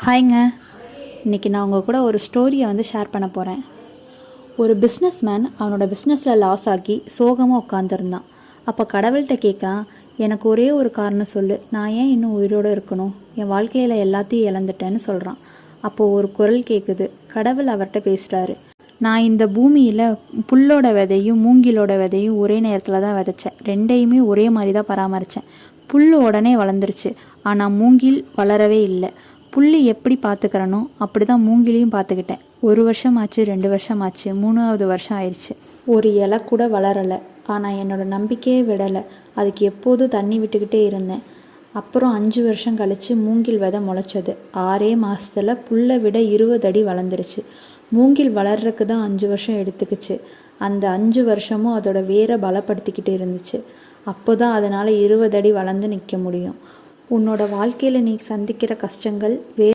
ஹாய்ங்க. இன்றைக்கி நான் உங்கள் கூட ஒரு ஸ்டோரியை ஷேர் பண்ண போகிறேன். ஒரு பிஸ்னஸ்மேன் அவனோட பிஸ்னஸில் லாஸ் ஆகி சோகமாக உட்காந்துருந்தான். அப்போ கடவுள்கிட்ட கேட்குறான், எனக்கு ஒரே ஒரு காரணம் சொல்லு, நான் ஏன் இன்னும் உயிரோடு இருக்கணும், என் வாழ்க்கையில் எல்லாத்தையும் இழந்துட்டேன்னு சொல்கிறான். அப்போது ஒரு குரல் கேட்குது. கடவுள் அவர்கிட்ட பேசுகிறாரு. நான் இந்த பூமியில் புல்லோட விதையும் மூங்கிலோட விதையும் ஒரே நேரத்தில் தான் விதைச்சேன். ரெண்டையுமே ஒரே மாதிரி தான் பராமரித்தேன். புல் உடனே வளர்ந்துருச்சு, ஆனால் மூங்கில் வளரவே இல்லை. புல் எப்படி பார்த்துக்கிறனோ அப்படி தான் மூங்கிலையும் பார்த்துக்கிட்டேன். 1 வருஷம் ஆச்சு, 2 வருஷம் ஆச்சு, 3வது வருஷம் ஆயிடுச்சு. ஒரு இலை கூட வளரலை. ஆனால் என்னோடய நம்பிக்கையே விடலை. அதுக்கு எப்போதும் தண்ணி விட்டுக்கிட்டே இருந்தேன். அப்புறம் 5 வருஷம் கழித்து மூங்கில் விதை முளைச்சது. 6 மாதத்தில் புல்லை விட 20 அடி வளர்ந்துருச்சு. மூங்கில் வளர்றதுக்கு தான் 5 வருஷம் எடுத்துக்கிச்சு. அந்த 5 வருஷமும் அதோட வேரை பலப்படுத்திக்கிட்டு இருந்துச்சு. அப்போ தான் அதனால் 20 அடி வளர்ந்து நிற்க முடியும். உன்னோட வாழ்க்கையில் நீ சந்திக்கிற கஷ்டங்கள்